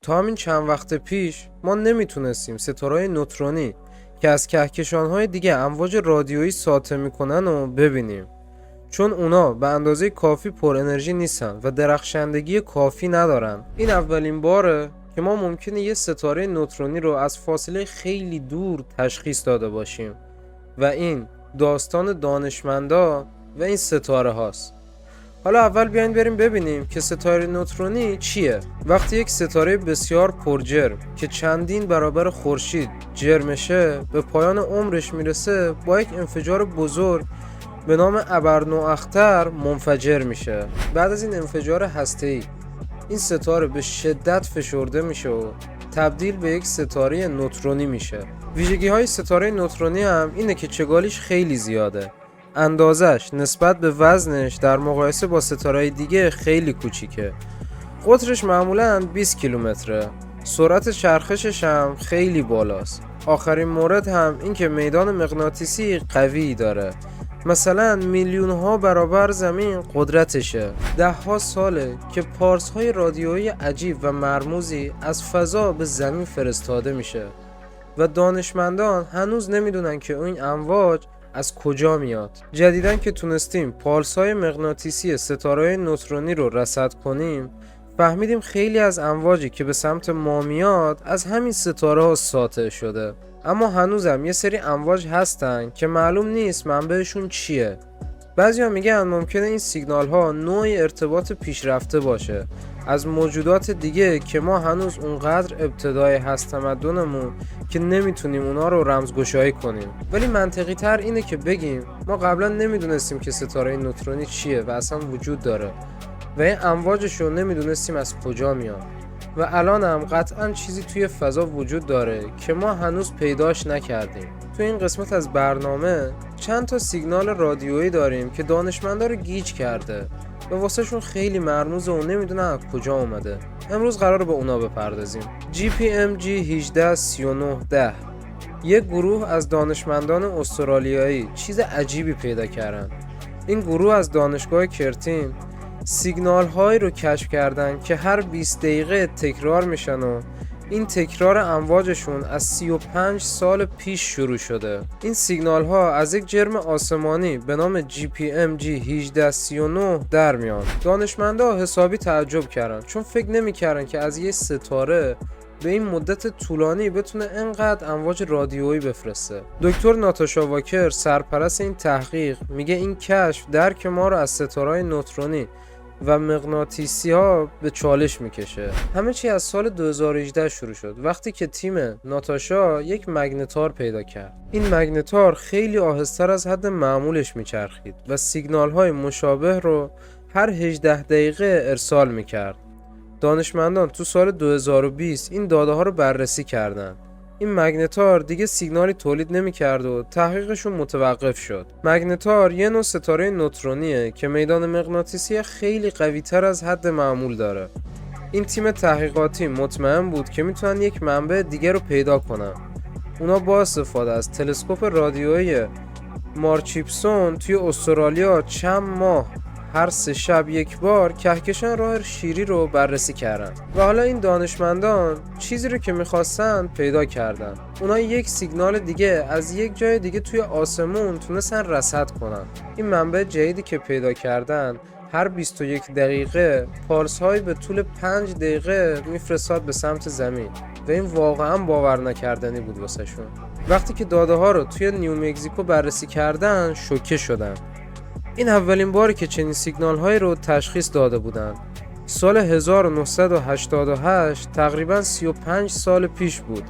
تا همین چند وقت پیش ما نمیتونستیم ستاره‌های نوترونی که از کهکشان‌های دیگه امواج رادیویی ساطع میکنن رو ببینیم، چون اونا به اندازه کافی پر انرژی نیستن و درخشندگی کافی ندارن. این اولین باره که ما ممکنه یه ستاره نوترونی رو از فاصله خیلی دور تشخیص داده باشیم و این داستان دانشمندا و این ستاره هاست. حالا اول بیاین بریم ببینیم که ستاره نوترونی چیه. وقتی یک ستاره بسیار پرجرم که چندین برابر خورشید جرمشه به پایان عمرش میرسه، با یک انفجار بزرگ به نام ابرنواختر منفجر میشه. بعد از این انفجار هسته‌ای این ستاره به شدت فشرده میشه و تبدیل به یک ستاره نوترونی میشه. ویژگی های ستاره نوترونی هم اینه که چگالیش خیلی زیاده. اندازش نسبت به وزنش در مقایسه با ستاره‌های دیگه خیلی کوچیکه. قطرش معمولاً 20 کیلومتره. سرعت چرخشش هم خیلی بالاست. آخرین مورد هم این که میدان مغناطیسی قوی داره. مثلا میلیون ها برابر زمین قدرتشه. ده ها ساله که پارس های رادیویی عجیب و مرموزی از فضا به زمین فرستاده میشه و دانشمندان هنوز نمیدونن که این امواج از کجا میاد. جدیدن که تونستیم پالس های مغناطیسی ستاره نوترونی رو رصد کنیم، فهمیدیم خیلی از امواجی که به سمت ما میاد از همین ستاره ها ساطع شده. اما هنوزم یه سری امواج هستن که معلوم نیست منبعشون چیه. بعضیا میگن ممکنه این سیگنال ها نوعی ارتباط پیشرفته باشه از موجودات دیگه که ما هنوز اونقدر ابتدای هست تمدنمون که نمیتونیم اونا رو رمزگشایی کنیم. ولی منطقی تر اینه که بگیم ما قبلا نمیدونستیم که ستاره نوترونی چیه و اصلا وجود داره و این امواجش رو نمیدونستیم از کجا میاد و الان هم قطعا چیزی توی فضا وجود داره که ما هنوز پیداش نکردیم. تو این قسمت از برنامه چند تا سیگنال رادیویی داریم که دانشمندا رو گیج کرده و واسه شون خیلی مرموزه و نمیدونن از کجا اومده. امروز قراره به اونا بپردازیم. GPMG 183910 یک گروه از دانشمندان استرالیایی چیز عجیبی پیدا کردن. این گروه از دانشگاه کرتین سیگنال هایی رو کشف کردن که هر 20 دقیقه تکرار میشن و این تکرار امواجشون از 35 سال پیش شروع شده. این سیگنال ها از یک جرم آسمانی به نام GPMG 1839 در میان. دانشمندا حسابی تعجب کردن چون فکر نمی‌کردن که از یه ستاره به این مدت طولانی بتونه انقدر امواج رادیویی بفرسته. دکتر ناتاشا واکر سرپرست این تحقیق میگه این کشف درک ما رو از ستاره‌های نوترونی و مغناطیسی ها به چالش میکشه. همه چی از سال 2018 شروع شد وقتی که تیم ناتاشا یک مگنتار پیدا کرد. این مگنتار خیلی آهسته‌تر از حد معمولش میچرخید و سیگنال های مشابه رو هر 18 دقیقه ارسال میکرد. دانشمندان تو سال 2020 این داده ها رو بررسی کردند. این مگنتار دیگه سیگنالی تولید نمی‌کرد و تحقیقشون متوقف شد. مگنتار یه نوع ستاره نوترونیه که میدان مغناطیسی خیلی قوی‌تر از حد معمول داره. این تیم تحقیقاتی مطمئن بود که میتونن یک منبع دیگه رو پیدا کنن. اونا با استفاده از تلسکوپ رادیویی مارچیپسون توی استرالیا چند ماه هر 3 شب یک بار کهکشان راه شیری رو بررسی کردن و حالا این دانشمندان چیزی رو که میخواستن پیدا کردن. اونا یک سیگنال دیگه از یک جای دیگه توی آسمون تونستن رصد کنن. این منبع جدیدی که پیدا کردن هر 21 دقیقه پالس های به طول 5 دقیقه میفرستاد به سمت زمین و این واقعا باور نکردنی بود واسه شون. وقتی که داده ها رو توی نیومکزیکو بررسی کردن شوکه شدن. این اولین باری که چنین سیگنال هایی رو تشخیص داده بودن. سال 1988 تقریبا 35 سال پیش بود.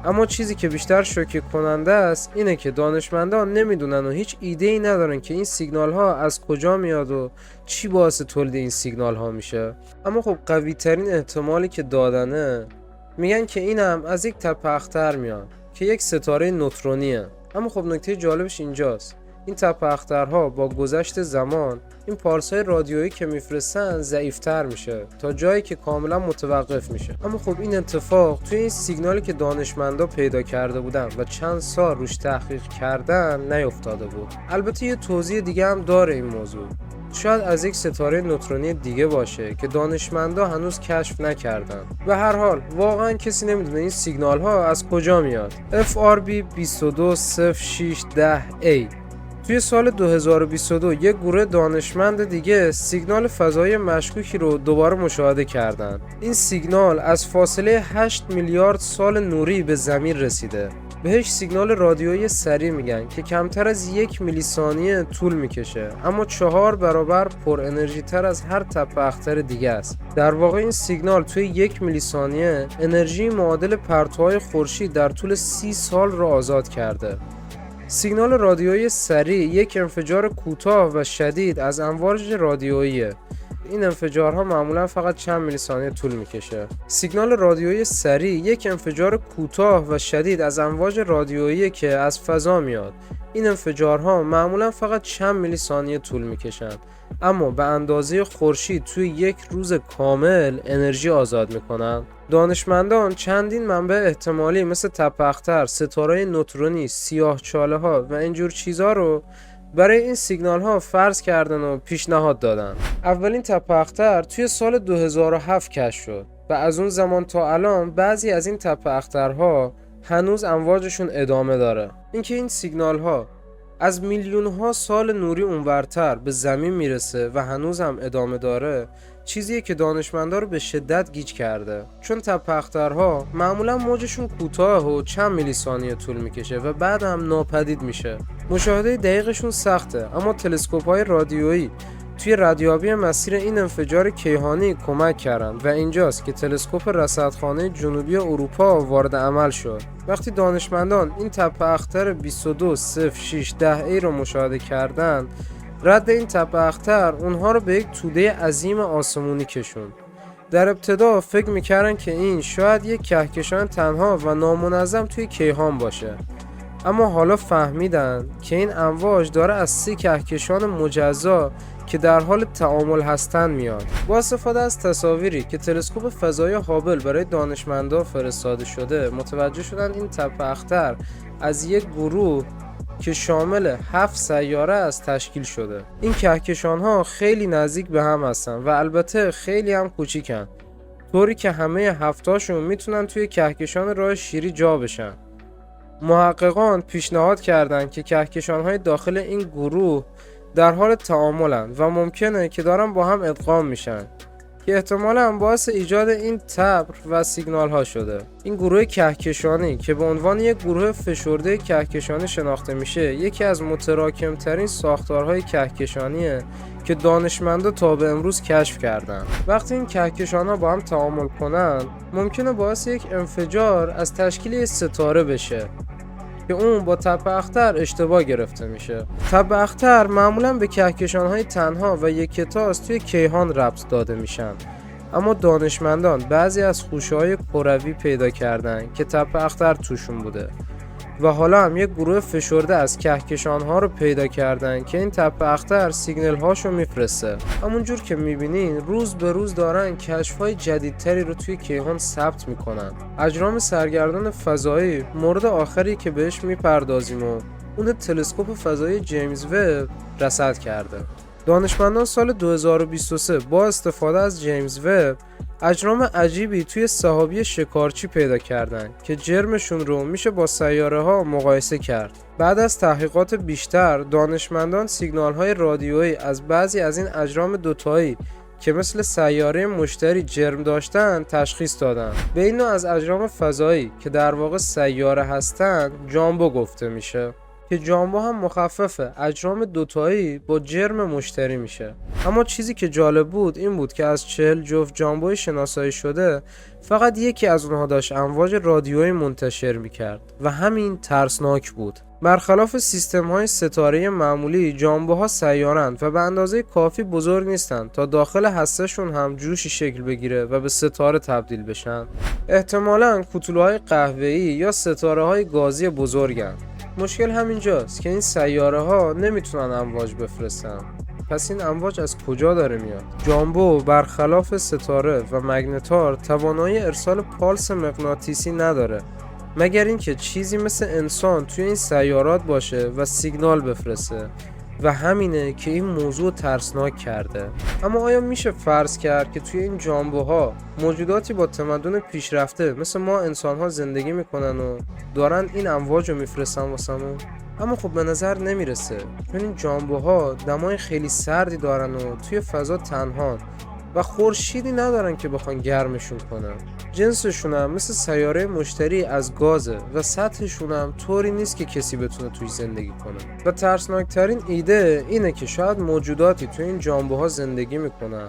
اما چیزی که بیشتر شوکه کننده است اینه که دانشمندان نمیدونن و هیچ ایده ای ندارن که این سیگنال ها از کجا میاد و چی باعث تولید این سیگنال ها میشه. اما خب قوی ترین احتمالی که دادنه میگن که اینم از یک تپه اختر میاد که یک ستاره نوترونیه. اما خب نکته جالبش اینجاست. این تپه اخترها با گذشت زمان این پالس‌های رادیویی که میفرستن ضعیف‌تر میشه تا جایی که کاملا متوقف میشه. اما خب این اتفاق توی این سیگنالی که دانشمندا پیدا کرده بودن و چند سال روش تحقیق کردن نیفتاده بود. البته یه توضیح دیگه هم داره این موضوع. شاید از یک ستاره نوترونی دیگه باشه که دانشمندا هنوز کشف نکردن. به هر حال واقعا کسی نمیدونه این سیگنال ها از کجا میاد. FRB 220610A توی سال 2022 یک گروه دانشمند دیگه سیگنال فضایی مشکوکی رو دوباره مشاهده کردن. این سیگنال از فاصله 8 میلیارد سال نوری به زمین رسیده. بهش سیگنال رادیویی سریع میگن که کمتر از 1 میلی ثانیه طول میکشه، اما 4 برابر پر انرژی تر از هر تپه اختر دیگه است. در واقع این سیگنال توی 1 میلی ثانیه انرژی معادل پرتوهای خورشید در طول 30 سال را آزاد کرده. سیگنال رادیویی سریع یک انفجار کوتاه و شدید از امواج رادیوییه. این انفجارها معمولا فقط چند میلی ثانیه طول میکشه. سیگنال رادیویی سریع یک انفجار کوتاه و شدید از امواج رادیویی که از فضا میاد. این انفجارها معمولا فقط چند میلی ثانیه طول میکشن، اما به اندازه خورشید توی یک روز کامل انرژی آزاد میکنن. دانشمندان چندین منبع احتمالی مثل تپه اختر، ستاره نوترونی، سیاهچاله ها و اینجور چیزها رو برای این سیگنال ها فرض کردن و پیشنهاد دادن. اولین تپه اختر توی سال 2007 کشف شد و از اون زمان تا الان بعضی از این تپه اخترها هنوز امواجشون ادامه داره. اینکه این سیگنال ها از میلیون ها سال نوری اونورتر به زمین میرسه و هنوز هم ادامه داره چیزیه که دانشمندا رو به شدت گیج کرده، چون تپه اخترها معمولا موجشون کوتاه و چند میلی ثانیه طول میکشه و بعد هم ناپدید میشه. مشاهده دقیقشون سخته، اما تلسکوپ‌های رادیویی توی ردیابی مسیر این انفجار کیهانی کمک کردن و اینجاست که تلسکوپ رصدخانه جنوبی اروپا وارد عمل شد. وقتی دانشمندان این تپه اختر 220610A رو مشاهده کردند، رد این تپه اختر اونها رو به یک توده عظیم آسمونی کشوند. در ابتدا فکر میکردن که این شاید یک کهکشان تنها و نامنظم توی کیهان باشه، اما حالا فهمیدن که این امواج داره از 3 کهکشان مجزا که در حال تعامل هستن میاد. با استفاده از تصاویری که تلسکوپ فضایی هابل برای دانشمندا فرستاده شده، متوجه شدن این تپه اختر از یک گروه که شامل 7 سیاره است تشکیل شده. این کهکشان ها خیلی نزدیک به هم هستن و البته خیلی هم کوچیکن، طوری که همه 7تاشون میتونن توی کهکشان راه شیری جا بشن. محققان پیشنهاد کردند که کهکشان‌های داخل این گروه در حال تعاملن و ممکنه که دارن با هم ادغام میشن که احتمالاً باعث ایجاد این تبر و سیگنال ها شده. این گروه کهکشانی که به عنوان یک گروه فشرده کهکشانی شناخته میشه، یکی از متراکم‌ترین ساختارهای کهکشانیه که دانشمندا تا به امروز کشف کردن. وقتی این کهکشان‌ها با هم تعامل کنن، ممکنه باعث یک انفجار از تشکیل یک ستاره بشه که اون با تپه اختر اشتباه گرفته میشه. تپه اختر معمولا به کهکشان‌های تنها و یکتاست توی کیهان ربط داده میشن، اما دانشمندان بعضی از خوشه‌های کروی پیدا کردن که تپه اختر توشون بوده و حالا هم یک گروه فشرده از کهکشان‌ها رو پیدا کردن که این تپه اختر سیگنال هاشو میفرسته. همونجور که میبینین روز به روز دارن کشف‌های جدیدتری رو توی کیهان ثبت میکنن. اجرام سرگردان فضایی مورد آخری که بهش میپردازیم و اون تلسکوپ فضایی جیمز وب رصد کرده. دانشمندان سال 2023 با استفاده از جیمز وب اجرام عجیبی توی سحابی شکارچی پیدا کردن که جرمشون رو میشه با سیاره ها مقایسه کرد. بعد از تحقیقات بیشتر، دانشمندان سیگنال های رادیویی از بعضی از این اجرام دوتایی که مثل سیاره مشتری جرم داشتن تشخیص دادن. به این نوع از اجرام فضایی که در واقع سیاره هستن جامبو گفته میشه که جامبو هم مخففه اجرام دوتایی با جرم مشتری میشه. اما چیزی که جالب بود این بود که از 40 جفت جامبوی شناسایی شده فقط یکی از اونها داشت امواج رادیویی منتشر میکرد و همین ترسناک بود. برخلاف سیستم های ستاره معمولی، جامبوها سیارند و به اندازه کافی بزرگ نیستند تا داخل هسته‌شون هم جوشی شکل بگیره و به ستاره تبدیل بشن. احتمالاً کوتوله‌های قهوه‌ای یا ستاره‌های گازی بزرگن. مشکل همینجاست که این سیاره ها نمیتونن امواج بفرستن. پس این امواج از کجا داره میاد؟ جامبو برخلاف ستاره و مگنتار توانایی ارسال پالس مغناطیسی نداره، مگر اینکه چیزی مثل انسان توی این سیارات باشه و سیگنال بفرسته و همینه که این موضوع ترسناک کرده. اما آیا میشه فرض کرد که توی این جامبوها موجوداتی با تمدن پیشرفته مثل ما انسان‌ها زندگی میکنن و دارن این امواج رو میفرستن واسمون؟ اما خب به نظر نمیرسه، چون این جامبوها دمای خیلی سردی دارن و توی فضا تنهان و خورشیدی ندارن که بخوان گرمشون کنن. جنسشون هم مثل سیاره مشتری از گازه و سطحشون هم طوری نیست که کسی بتونه توی زندگی کنه. و ترسناکترین ایده اینه که شاید موجوداتی توی این جامبوها زندگی میکنن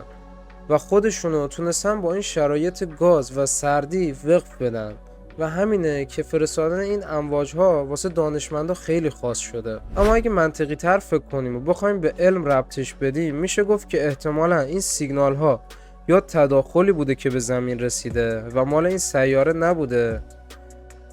و خودشونو تونستن با این شرایط گاز و سردی وقف بدن و همینه که فرستادن این امواج‌ها واسه دانشمندا خیلی خاص شده. اما اگه منطقی تر فکر کنیم و بخوایم به علم ربطش بدیم، میشه گفت که احتمالاً این سیگنال ها یا تداخلی بوده که به زمین رسیده و مال این سیاره نبوده،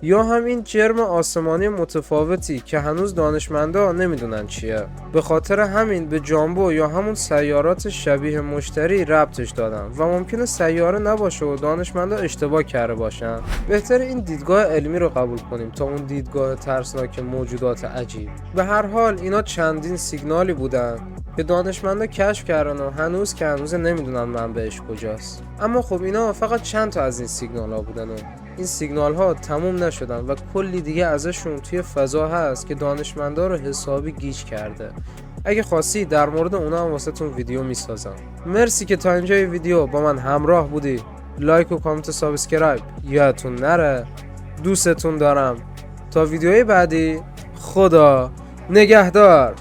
یا هم این جرم آسمانی متفاوتی که هنوز دانشمندا نمیدونن چیه. به خاطر همین به جامبو یا همون سیارات شبیه مشتری ربطش دادن و ممکنه سیاره نباشه و دانشمندا اشتباه کرده باشن. بهتر این دیدگاه علمی رو قبول کنیم تا اون دیدگاه ترسناک موجودات عجیب. به هر حال اینا چندین سیگنالی بودن که دانشمندا کشف کردن و هنوز که هنوز نمیدونن منبعش کجاست. اما خب اینا فقط چند تا از این سیگنال ها بودن و این سیگنال ها تموم نشدن و کلی دیگه ازشون توی فضا هست که دانشمندا رو حسابی گیج کرده. اگه خواستی در مورد اونا هم واسه تون ویدیو میسازم. مرسی که تا اینجای ویدیو با من همراه بودی. لایک و کامنت و سابسکرایب یادتون نره. دوستتون دارم. تا ویدیوی بعدی، خدا نگهدار.